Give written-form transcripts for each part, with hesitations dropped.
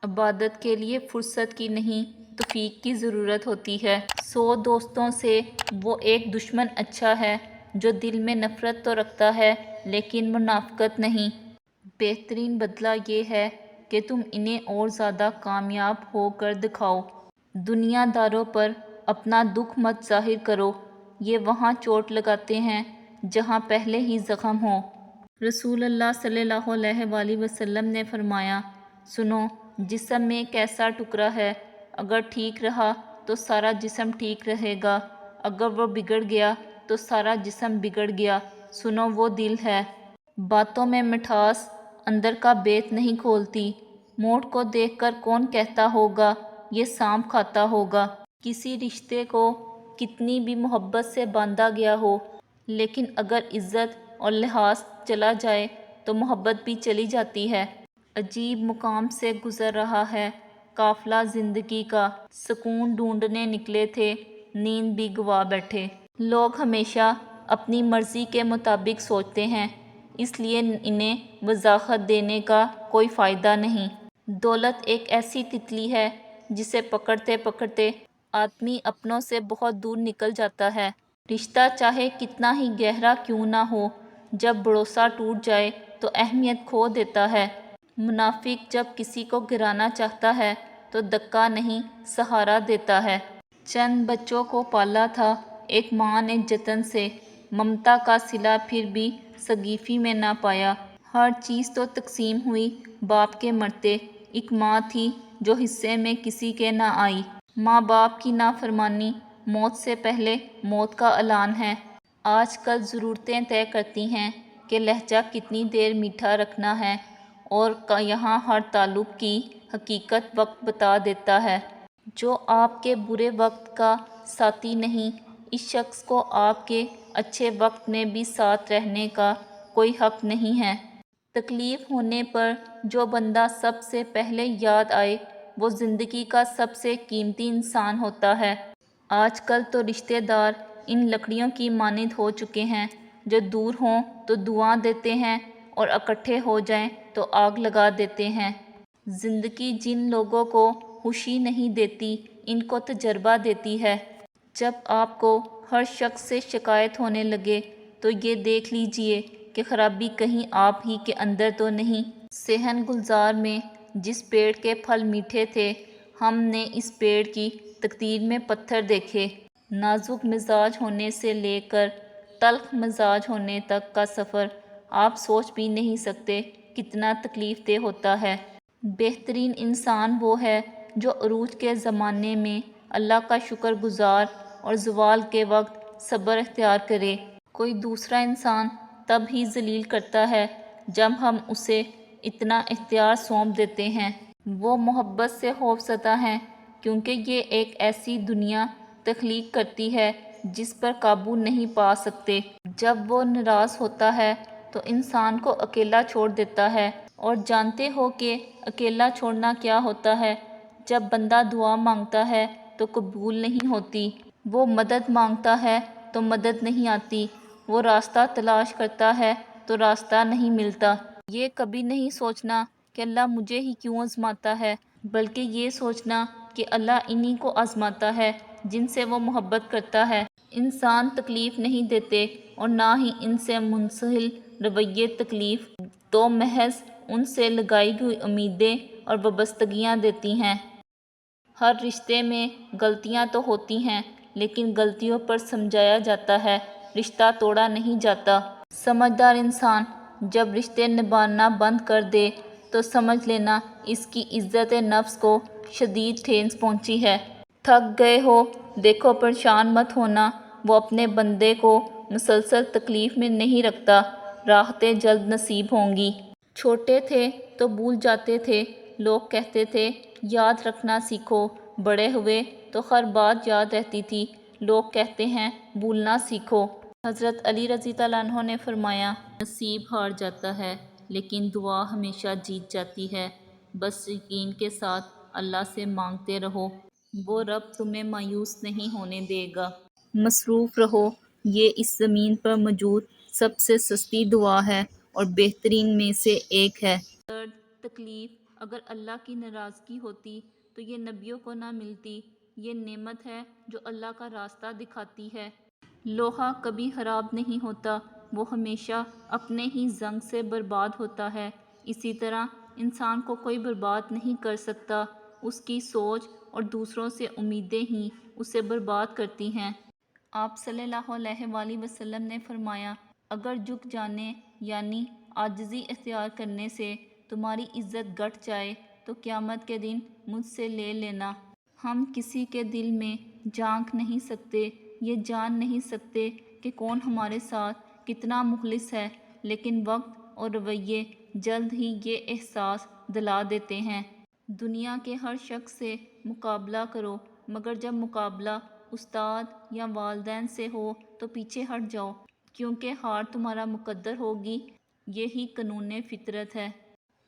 عبادت کے لیے فرصت کی نہیں توفیق کی ضرورت ہوتی ہے۔ 100 دوستوں سے وہ ایک دشمن اچھا ہے جو دل میں نفرت تو رکھتا ہے لیکن منافقت نہیں۔ بہترین بدلہ یہ ہے کہ تم انہیں اور زیادہ کامیاب ہو کر دکھاؤ۔ دنیا داروں پر اپنا دکھ مت ظاہر کرو، یہ وہاں چوٹ لگاتے ہیں جہاں پہلے ہی زخم ہو۔ رسول اللہ صلی اللہ علیہ وآلہ وسلم نے فرمایا، سنو، جسم میں ایک ایسا ٹکڑا ہے، اگر ٹھیک رہا تو سارا جسم ٹھیک رہے گا، اگر وہ بگڑ گیا تو سارا جسم بگڑ گیا۔ سنو، وہ دل ہے۔ باتوں میں مٹھاس اندر کا بیت نہیں کھولتی۔ موڑ کو دیکھ کر کون کہتا ہوگا یہ سانپ کھاتا ہوگا۔ کسی رشتے کو کتنی بھی محبت سے باندھا گیا ہو، لیکن اگر عزت اور لحاظ چلا جائے تو محبت بھی چلی جاتی ہے۔ عجیب مقام سے گزر رہا ہے قافلہ زندگی کا، سکون ڈھونڈنے نکلے تھے، نیند بھی گوا بیٹھے۔ لوگ ہمیشہ اپنی مرضی کے مطابق سوچتے ہیں، اس لیے انہیں وضاحت دینے کا کوئی فائدہ نہیں۔ دولت ایک ایسی تتلی ہے جسے پکڑتے پکڑتے آدمی اپنوں سے بہت دور نکل جاتا ہے۔ رشتہ چاہے کتنا ہی گہرا کیوں نہ ہو، جب بھروسہ ٹوٹ جائے تو اہمیت کھو دیتا ہے۔ منافق جب کسی کو گرانا چاہتا ہے تو دھکا نہیں، سہارا دیتا ہے۔ چند بچوں کو پالا تھا ایک ماں نے جتن سے، ممتا کا صلہ پھر بھی شگیفی میں نہ پایا۔ ہر چیز تو تقسیم ہوئی باپ کے مرتے، ایک ماں تھی جو حصے میں کسی کے نہ آئی۔ ماں باپ کی نافرمانی موت سے پہلے موت کا اعلان ہے۔ آج کل ضرورتیں طے کرتی ہیں کہ لہجہ کتنی دیر میٹھا رکھنا ہے، اور یہاں ہر تعلق کی حقیقت وقت بتا دیتا ہے۔ جو آپ کے برے وقت کا ساتھی نہیں، اس شخص کو آپ کے اچھے وقت میں بھی ساتھ رہنے کا کوئی حق نہیں ہے۔ تکلیف ہونے پر جو بندہ سب سے پہلے یاد آئے وہ زندگی کا سب سے قیمتی انسان ہوتا ہے۔ آج کل تو رشتے دار ان لکڑیوں کی مانند ہو چکے ہیں جو دور ہوں تو دعا دیتے ہیں اور اکٹھے ہو جائیں تو آگ لگا دیتے ہیں۔ زندگی جن لوگوں کو خوشی نہیں دیتی ان کو تجربہ دیتی ہے۔ جب آپ کو ہر شخص سے شکایت ہونے لگے تو یہ دیکھ لیجئے کہ خرابی کہیں آپ ہی کے اندر تو نہیں۔ صحن گلزار میں جس پیڑ کے پھل میٹھے تھے، ہم نے اس پیڑ کی تقدیر میں پتھر دیکھے۔ نازک مزاج ہونے سے لے کر تلخ مزاج ہونے تک کا سفر آپ سوچ بھی نہیں سکتے کتنا تکلیف دہ ہوتا ہے۔ بہترین انسان وہ ہے جو عروج کے زمانے میں اللہ کا شکر گزار اور زوال کے وقت صبر اختیار کرے۔ کوئی دوسرا انسان تب ہی ذلیل کرتا ہے جب ہم اسے اتنا اختیار سونپ دیتے ہیں۔ وہ محبت سے خوفزدہ ہیں کیونکہ یہ ایک ایسی دنیا تخلیق کرتی ہے جس پر قابو نہیں پا سکتے۔ جب وہ ناراض ہوتا ہے تو انسان کو اکیلا چھوڑ دیتا ہے، اور جانتے ہو کہ اکیلا چھوڑنا کیا ہوتا ہے؟ جب بندہ دعا مانگتا ہے تو قبول نہیں ہوتی، وہ مدد مانگتا ہے تو مدد نہیں آتی، وہ راستہ تلاش کرتا ہے تو راستہ نہیں ملتا۔ یہ کبھی نہیں سوچنا کہ اللہ مجھے ہی کیوں آزماتا ہے، بلکہ یہ سوچنا کہ اللہ انہی کو آزماتا ہے جن سے وہ محبت کرتا ہے۔ انسان تکلیف نہیں دیتے اور نہ ہی ان سے منسلک رویے تکلیف، تو محض ان سے لگائی ہوئی امیدیں اور وابستگیاں دیتی ہیں۔ ہر رشتے میں غلطیاں تو ہوتی ہیں لیکن غلطیوں پر سمجھایا جاتا ہے، رشتہ توڑا نہیں جاتا۔ سمجھدار انسان جب رشتے نبھانا بند کر دے تو سمجھ لینا اس کی عزت نفس کو شدید ٹھیس پہنچی ہے۔ تھک گئے ہو، دیکھو پریشان مت ہونا، وہ اپنے بندے کو مسلسل تکلیف میں نہیں رکھتا، راحتیں جلد نصیب ہوں گی۔ چھوٹے تھے تو بھول جاتے تھے، لوگ کہتے تھے یاد رکھنا سیکھو، بڑے ہوئے تو ہر بات یاد رہتی تھی، لوگ کہتے ہیں بھولنا سیکھو۔ حضرت علی رضی اللہ عنہ نے فرمایا، نصیب ہار جاتا ہے لیکن دعا ہمیشہ جیت جاتی ہے۔ بس یقین کے ساتھ اللہ سے مانگتے رہو، وہ رب تمہیں مایوس نہیں ہونے دے گا۔ مصروف رہو، یہ اس زمین پر موجود سب سے سستی دعا ہے اور بہترین میں سے ایک ہے۔ درد، تکلیف اگر اللہ کی ناراضگی ہوتی تو یہ نبیوں کو نہ ملتی۔ یہ نعمت ہے جو اللہ کا راستہ دکھاتی ہے۔ لوہا کبھی خراب نہیں ہوتا، وہ ہمیشہ اپنے ہی زنگ سے برباد ہوتا ہے۔ اسی طرح انسان کو کوئی برباد نہیں کر سکتا، اس کی سوچ اور دوسروں سے امیدیں ہی اسے برباد کرتی ہیں۔ آپ صلی اللہ علیہ وآلہ وسلم نے فرمایا، اگر جھک جانے یعنی عاجزی اختیار کرنے سے تمہاری عزت گھٹ جائے تو قیامت کے دن مجھ سے لے لینا۔ ہم کسی کے دل میں جھانک نہیں سکتے، یہ جان نہیں سکتے کہ کون ہمارے ساتھ کتنا مخلص ہے، لیکن وقت اور رویے جلد ہی یہ احساس دلا دیتے ہیں۔ دنیا کے ہر شخص سے مقابلہ کرو، مگر جب مقابلہ استاد یا والدین سے ہو تو پیچھے ہٹ جاؤ، کیونکہ ہار تمہارا مقدر ہوگی۔ یہی قانون فطرت ہے۔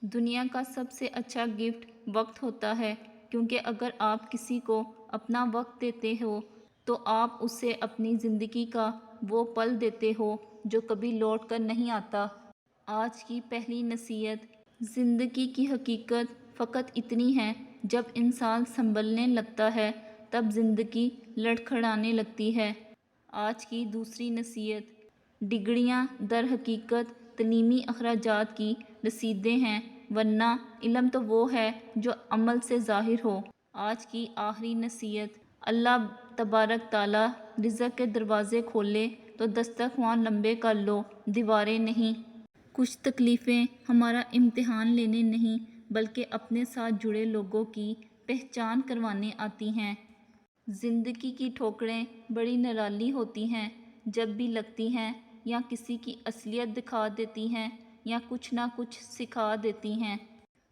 دنیا کا سب سے اچھا گفٹ وقت ہوتا ہے، کیونکہ اگر آپ کسی کو اپنا وقت دیتے ہو تو آپ اسے اپنی زندگی کا وہ پل دیتے ہو جو کبھی لوٹ کر نہیں آتا۔ آج کی پہلی نصیحت، زندگی کی حقیقت فقط اتنی ہے، جب انسان سنبھلنے لگتا ہے تب زندگی لڑکھڑانے لگتی ہے۔ آج کی دوسری نصیحت، ڈگریاں در حقیقت تعلیمی اخراجات کی رسیدیں ہیں، ورنہ علم تو وہ ہے جو عمل سے ظاہر ہو۔ آج کی آخری نصیحت، اللہ تبارک تعالیٰ رزق کے دروازے کھولے تو دسترخوان لمبے کر لو، دیواریں نہیں۔ کچھ تکلیفیں ہمارا امتحان لینے نہیں بلکہ اپنے ساتھ جڑے لوگوں کی پہچان کروانے آتی ہیں۔ زندگی کی ٹھوکریں بڑی نرالی ہوتی ہیں، جب بھی لگتی ہیں یا کسی کی اصلیت دکھا دیتی ہیں یا کچھ نہ کچھ سکھا دیتی ہیں۔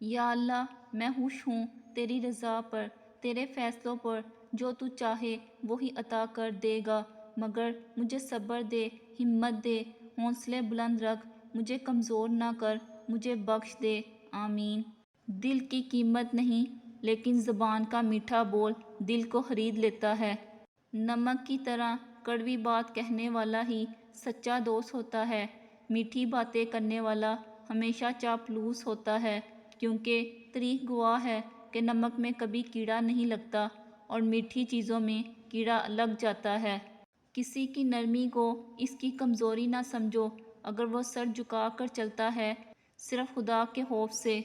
یا اللہ، میں خوش ہوں تیری رضا پر، تیرے فیصلوں پر، جو تو چاہے وہی عطا کر دے گا، مگر مجھے صبر دے، ہمت دے، حوصلے بلند رکھ، مجھے کمزور نہ کر، مجھے بخش دے، آمین۔ دل کی قیمت نہیں، لیکن زبان کا میٹھا بول دل کو خرید لیتا ہے۔ نمک کی طرح کڑوی بات کہنے والا ہی سچا دوست ہوتا ہے۔ میٹھی باتیں کرنے والا ہمیشہ چاپلوس ہوتا ہے، کیونکہ تاریخ گواہ ہے کہ نمک میں کبھی کیڑا نہیں لگتا اور میٹھی چیزوں میں کیڑا لگ جاتا ہے۔ کسی کی نرمی کو اس کی کمزوری نہ سمجھو، اگر وہ سر جھکا کر چلتا ہے صرف خدا کے خوف سے۔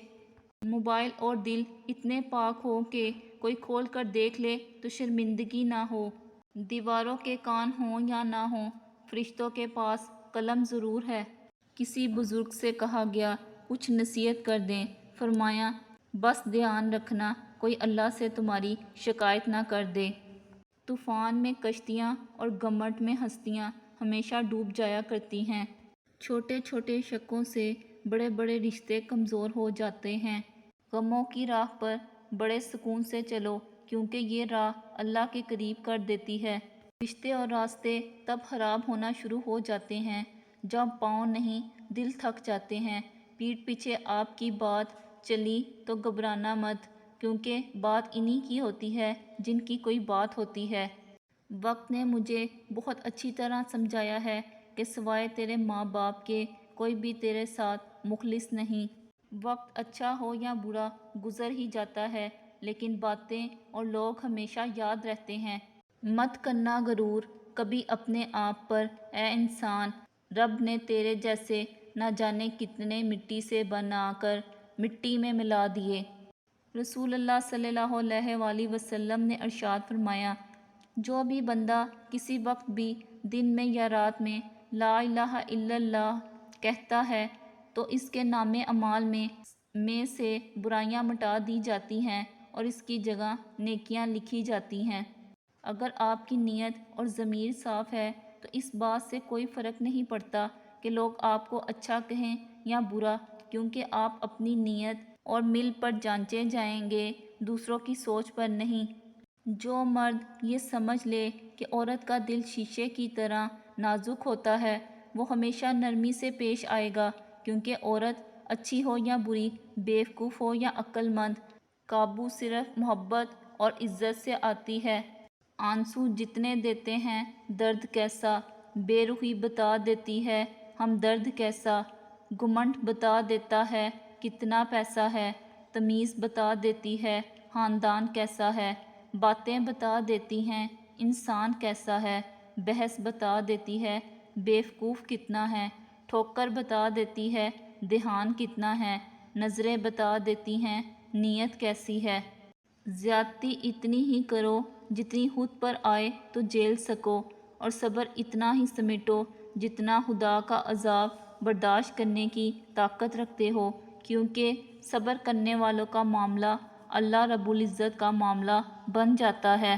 موبائل اور دل اتنے پاک ہو کہ کوئی کھول کر دیکھ لے تو شرمندگی نہ ہو۔ دیواروں کے کان ہوں یا نہ ہوں، فرشتوں کے پاس قلم ضرور ہے۔ کسی بزرگ سے کہا گیا، کچھ نصیحت کر دیں۔ فرمایا، بس دھیان رکھنا کوئی اللہ سے تمہاری شکایت نہ کر دے۔ طوفان میں کشتیاں اور گھمنڈ میں ہستیاں ہمیشہ ڈوب جایا کرتی ہیں۔ چھوٹے چھوٹے شکوں سے بڑے بڑے رشتے کمزور ہو جاتے ہیں۔ غموں کی راہ پر بڑے سکون سے چلو، کیونکہ یہ راہ اللہ کے قریب کر دیتی ہے۔ رشتے اور راستے تب خراب ہونا شروع ہو جاتے ہیں جب پاؤں نہیں دل تھک جاتے ہیں۔ پیٹھ پیچھے آپ کی بات چلی تو گھبرانا مت، کیونکہ بات انہی کی ہوتی ہے جن کی کوئی بات ہوتی ہے۔ وقت نے مجھے بہت اچھی طرح سمجھایا ہے کہ سوائے تیرے ماں باپ کے کوئی بھی تیرے ساتھ مخلص نہیں۔ وقت اچھا ہو یا برا گزر ہی جاتا ہے، لیکن باتیں اور لوگ ہمیشہ یاد رہتے ہیں۔ مت کرنا غرور کبھی اپنے آپ پر اے انسان، رب نے تیرے جیسے نہ جانے کتنے مٹی سے بنا کر مٹی میں ملا دیے۔ رسول اللہ صلی اللہ علیہ وآلہ وسلم نے ارشاد فرمایا، جو بھی بندہ کسی وقت بھی دن میں یا رات میں لا الہ الا اللہ کہتا ہے تو اس کے نامے اعمال میں سے برائیاں مٹا دی جاتی ہیں اور اس کی جگہ نیکیاں لکھی جاتی ہیں۔ اگر آپ کی نیت اور ضمیر صاف ہے تو اس بات سے کوئی فرق نہیں پڑتا کہ لوگ آپ کو اچھا کہیں یا برا، کیونکہ آپ اپنی نیت اور مل پر جانچے جائیں گے، دوسروں کی سوچ پر نہیں۔ جو مرد یہ سمجھ لے کہ عورت کا دل شیشے کی طرح نازک ہوتا ہے، وہ ہمیشہ نرمی سے پیش آئے گا، کیونکہ عورت اچھی ہو یا بری، بیوقوف ہو یا عقل مند، قابو صرف محبت اور عزت سے آتی ہے۔ آنسو جتنے دیتے ہیں درد کیسا، بے رخی بتا دیتی ہے ہم درد کیسا، گھمنڈ بتا دیتا ہے کتنا پیسہ ہے، تمیز بتا دیتی ہے خاندان کیسا ہے، باتیں بتا دیتی ہیں انسان کیسا ہے، بحث بتا دیتی ہے بیوقوف کتنا ہے، ٹھوکر بتا دیتی ہے دھیان کتنا ہے، نظریں بتا دیتی ہیں نیت کیسی ہے۔ زیادتی اتنی ہی کرو جتنی خود پر آئے تو جھیل سکو، اور صبر اتنا ہی سمیٹو جتنا خدا کا عذاب برداشت کرنے کی طاقت رکھتے ہو، کیونکہ صبر کرنے والوں کا معاملہ اللہ رب العزت کا معاملہ بن جاتا ہے۔